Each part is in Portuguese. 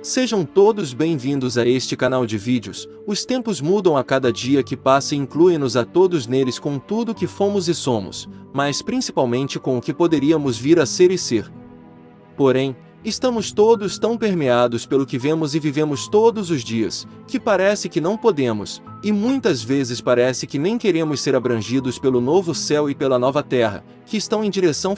Sejam todos bem-vindos a este canal de vídeos. Os tempos mudam a cada dia que passa e incluem-nos a todos neles com tudo que fomos e somos, mas principalmente com o que poderíamos vir a ser e ser. Porém, estamos todos tão permeados pelo que vemos e vivemos todos os dias, que parece que não podemos, e muitas vezes parece que nem queremos ser abrangidos pelo novo céu e pela nova terra, que estão em direção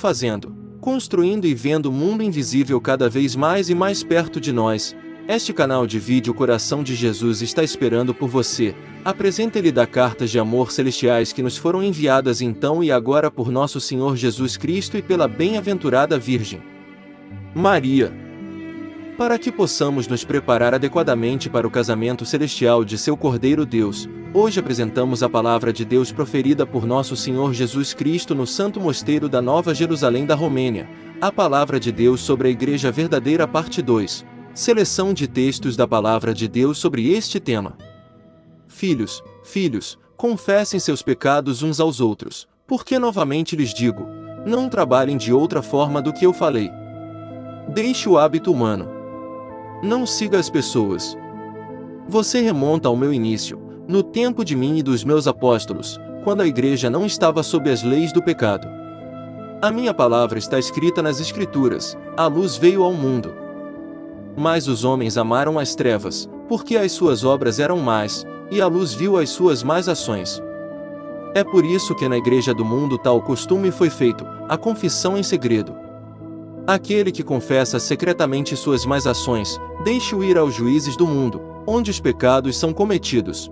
construindo e vendo o mundo invisível cada vez mais e mais perto de nós. Este canal de vídeo Coração de Jesus está esperando por você. Apresenta-lhe da cartas de amor celestiais que nos foram enviadas então e agora por nosso Senhor Jesus Cristo e pela bem-aventurada Virgem Maria, para que possamos nos preparar adequadamente para o casamento celestial de seu Cordeiro Deus. Hoje apresentamos a palavra de Deus proferida por nosso Senhor Jesus Cristo no Santo Mosteiro da Nova Jerusalém da Romênia. A palavra de Deus sobre a Igreja Verdadeira, parte 2. Seleção de textos da palavra de Deus sobre este tema. Filhos, confessem seus pecados uns aos outros, porque novamente lhes digo, não trabalhem de outra forma do que eu falei. Deixe o hábito humano. Não siga as pessoas. Você remonta ao meu início, no tempo de mim e dos meus apóstolos, quando a igreja não estava sob as leis do pecado. A minha palavra está escrita nas Escrituras, a luz veio ao mundo. Mas os homens amaram as trevas, porque as suas obras eram más, e a luz viu as suas más ações. É por isso que na igreja do mundo tal costume foi feito, a confissão em segredo. Aquele que confessa secretamente suas más ações, deixe-o ir aos juízes do mundo, onde os pecados são cometidos.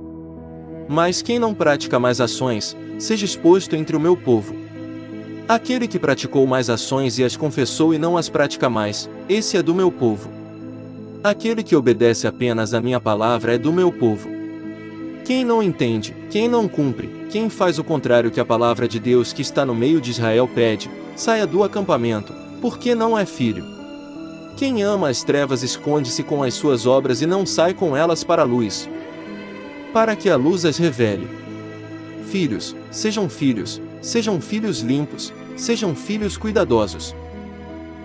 Mas quem não pratica mais ações, seja exposto entre o meu povo. Aquele que praticou mais ações e as confessou e não as pratica mais, esse é do meu povo. Aquele que obedece apenas à minha palavra é do meu povo. Quem não entende, quem não cumpre, quem faz o contrário que a palavra de Deus que está no meio de Israel pede, saia do acampamento, porque não é filho. Quem ama as trevas esconde-se com as suas obras e não sai com elas para a luz, para que a luz as revele. Filhos, sejam filhos limpos, sejam filhos cuidadosos.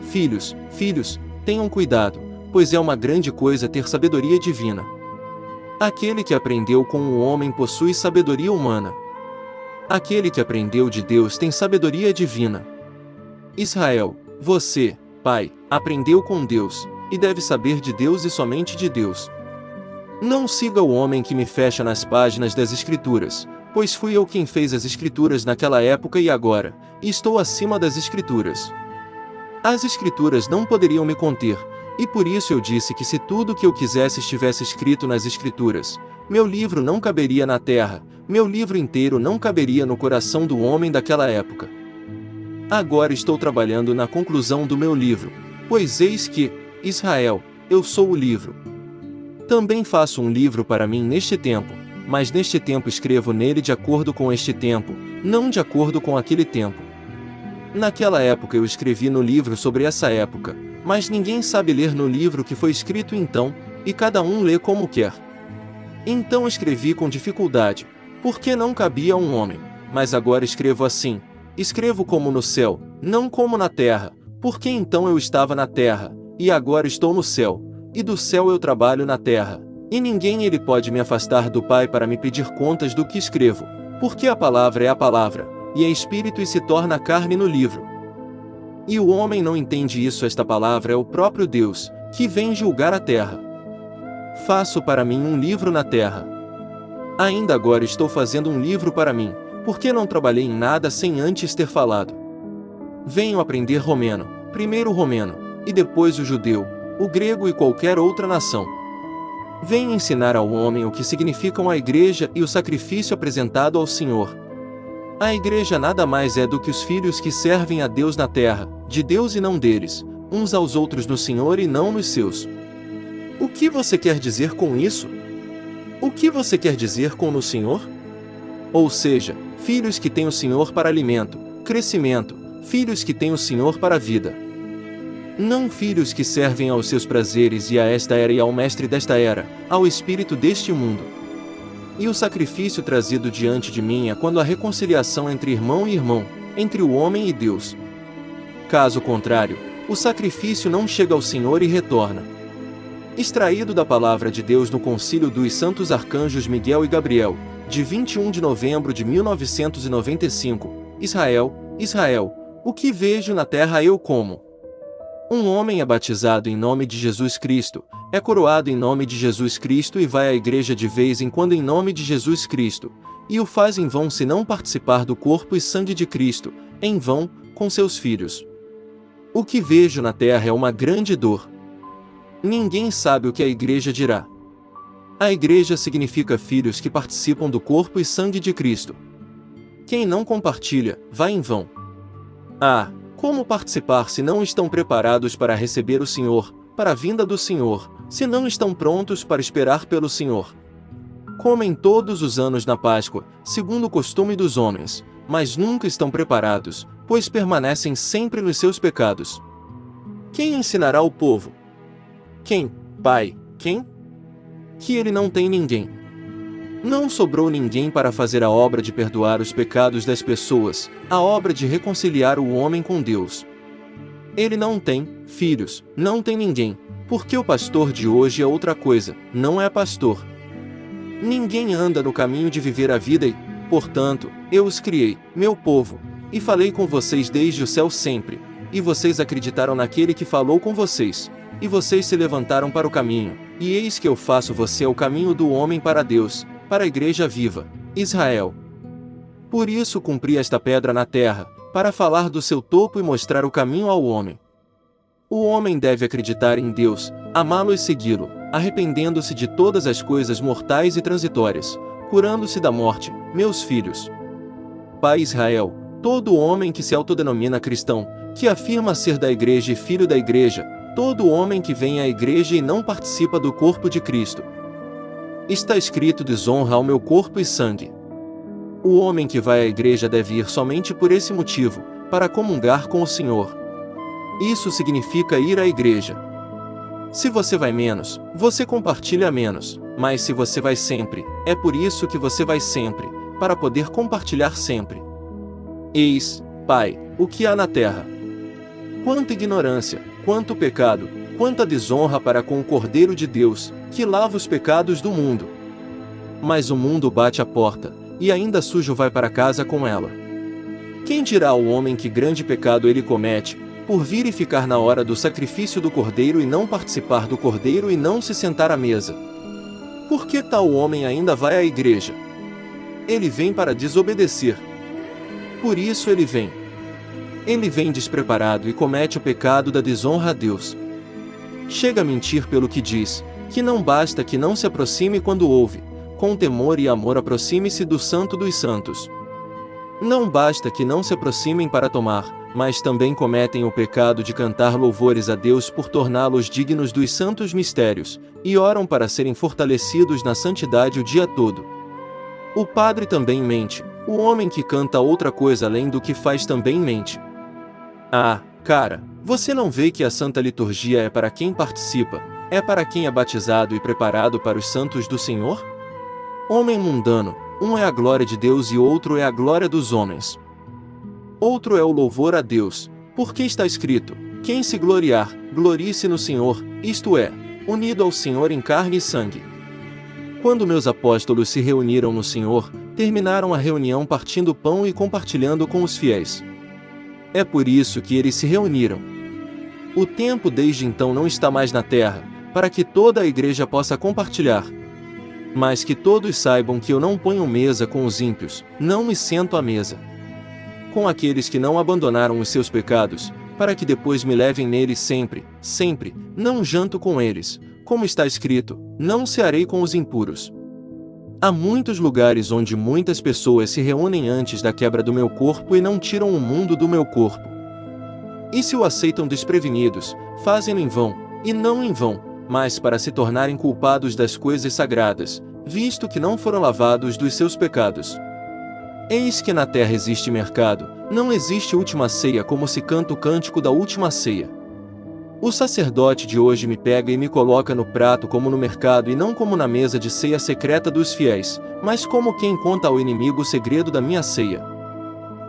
Filhos, tenham cuidado, pois é uma grande coisa ter sabedoria divina. Aquele que aprendeu com o homem possui sabedoria humana. Aquele que aprendeu de Deus tem sabedoria divina. Israel, você, pai, aprendeu com Deus, e deve saber de Deus e somente de Deus. Não siga o homem que me fecha nas páginas das Escrituras, pois fui eu quem fez as Escrituras naquela época e agora, e estou acima das Escrituras. As Escrituras não poderiam me conter, e por isso eu disse que se tudo o que eu quisesse estivesse escrito nas Escrituras, meu livro não caberia na terra, meu livro inteiro não caberia no coração do homem daquela época. Agora estou trabalhando na conclusão do meu livro, pois eis que, Israel, eu sou o livro. Também faço um livro para mim neste tempo, mas neste tempo escrevo nele de acordo com este tempo, não de acordo com aquele tempo. Naquela época eu escrevi no livro sobre essa época, mas ninguém sabe ler no livro que foi escrito então, e cada um lê como quer. Então escrevi com dificuldade, porque não cabia a um homem, mas agora escrevo assim, escrevo como no céu, não como na terra, porque então eu estava na terra, e agora estou no céu, e do céu eu trabalho na terra, e ninguém ele pode me afastar do Pai para me pedir contas do que escrevo, porque a palavra é a palavra, e é espírito e se torna carne no livro. E o homem não entende isso, esta palavra é o próprio Deus, que vem julgar a terra. Faço para mim um livro na terra. Ainda agora estou fazendo um livro para mim, porque não trabalhei em nada sem antes ter falado. Venho aprender romeno, primeiro o romeno, e depois o judeu, o grego e qualquer outra nação. Venho ensinar ao homem o que significam a igreja e o sacrifício apresentado ao Senhor. A igreja nada mais é do que os filhos que servem a Deus na terra, de Deus e não deles, uns aos outros no Senhor e não nos seus. O que você quer dizer com isso? O que você quer dizer com no Senhor? Ou seja, filhos que têm o Senhor para alimento, crescimento, filhos que têm o Senhor para a vida. Não filhos que servem aos seus prazeres e a esta era e ao mestre desta era, ao espírito deste mundo. E o sacrifício trazido diante de mim é quando a reconciliação entre irmão e irmão, entre o homem e Deus. Caso contrário, o sacrifício não chega ao Senhor e retorna. Extraído da Palavra de Deus no Concílio dos Santos Arcanjos Miguel e Gabriel, de 21 de novembro de 1995, Israel, Israel, o que vejo na terra eu como? Um homem é batizado em nome de Jesus Cristo, é coroado em nome de Jesus Cristo e vai à igreja de vez em quando em nome de Jesus Cristo, e o faz em vão se não participar do corpo e sangue de Cristo, em vão, com seus filhos. O que vejo na terra é uma grande dor. Ninguém sabe o que a igreja dirá. A igreja significa filhos que participam do corpo e sangue de Cristo. Quem não compartilha, vai em vão. Ah, como participar se não estão preparados para receber o Senhor, para a vinda do Senhor, se não estão prontos para esperar pelo Senhor? Comem todos os anos na Páscoa, segundo o costume dos homens, mas nunca estão preparados, pois permanecem sempre nos seus pecados. Quem ensinará o povo? Quem, Pai, quem? Que ele não tem ninguém. Não sobrou ninguém para fazer a obra de perdoar os pecados das pessoas, a obra de reconciliar o homem com Deus. Ele não tem filhos, não tem ninguém, porque o pastor de hoje é outra coisa, não é pastor. Ninguém anda no caminho de viver a vida e, portanto, eu os criei, meu povo, e falei com vocês desde o céu sempre, e vocês acreditaram naquele que falou com vocês, e vocês se levantaram para o caminho, e eis que eu faço você o caminho do homem para Deus, para a igreja viva, Israel. Por isso cumpri esta pedra na terra, para falar do seu topo e mostrar o caminho ao homem. O homem deve acreditar em Deus, amá-lo e segui-lo, arrependendo-se de todas as coisas mortais e transitórias, curando-se da morte, meus filhos. Pai Israel, todo homem que se autodenomina cristão, que afirma ser da igreja e filho da igreja, todo homem que vem à igreja e não participa do corpo de Cristo. Está escrito: desonra ao meu corpo e sangue. O homem que vai à igreja deve ir somente por esse motivo, para comungar com o Senhor. Isso significa ir à igreja. Se você vai menos, você compartilha menos, mas se você vai sempre, é por isso que você vai sempre, para poder compartilhar sempre. Eis, Pai, o que há na terra. Quanta ignorância, quanto pecado, quanta desonra para com o Cordeiro de Deus, que lava os pecados do mundo. Mas o mundo bate a porta, e ainda sujo vai para casa com ela. Quem dirá ao homem que grande pecado ele comete, por vir e ficar na hora do sacrifício do Cordeiro e não participar do Cordeiro e não se sentar à mesa? Por que tal homem ainda vai à igreja? Ele vem para desobedecer. Por isso ele vem. Ele vem despreparado e comete o pecado da desonra a Deus. Chega a mentir pelo que diz, que não basta que não se aproxime quando ouve, com temor e amor aproxime-se do Santo dos Santos. Não basta que não se aproximem para tomar, mas também cometem o pecado de cantar louvores a Deus por torná-los dignos dos santos mistérios, e oram para serem fortalecidos na santidade o dia todo. O padre também mente, o homem que canta outra coisa além do que faz também mente. Ah, cara, você não vê que a Santa Liturgia é para quem participa, é para quem é batizado e preparado para os santos do Senhor? Homem mundano, um é a glória de Deus e outro é a glória dos homens. Outro é o louvor a Deus, porque está escrito: quem se gloriar, glorie-se no Senhor, isto é, unido ao Senhor em carne e sangue. Quando meus apóstolos se reuniram no Senhor, terminaram a reunião partindo o pão e compartilhando com os fiéis. É por isso que eles se reuniram. O tempo desde então não está mais na terra, para que toda a igreja possa compartilhar. Mas que todos saibam que eu não ponho mesa com os ímpios, não me sento à mesa com aqueles que não abandonaram os seus pecados, para que depois me levem neles sempre, sempre, não janto com eles, como está escrito: não cearei com os impuros. Há muitos lugares onde muitas pessoas se reúnem antes da quebra do meu corpo e não tiram o mundo do meu corpo. E se o aceitam desprevenidos, fazem-no em vão, e não em vão, mas para se tornarem culpados das coisas sagradas, visto que não foram lavados dos seus pecados. Eis que na terra existe mercado, não existe última ceia como se canta o cântico da última ceia. O sacerdote de hoje me pega e me coloca no prato como no mercado e não como na mesa de ceia secreta dos fiéis, mas como quem conta ao inimigo o segredo da minha ceia.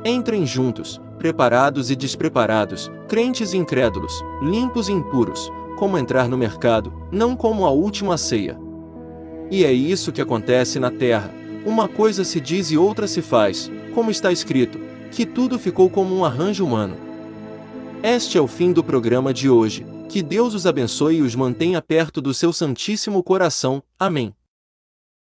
Entrem juntos, preparados e despreparados, crentes e incrédulos, limpos e impuros, como entrar no mercado, não como a última ceia. E é isso que acontece na terra. Uma coisa se diz e outra se faz, como está escrito, que tudo ficou como um arranjo humano. Este é o fim do programa de hoje. Que Deus os abençoe e os mantenha perto do seu Santíssimo Coração. Amém.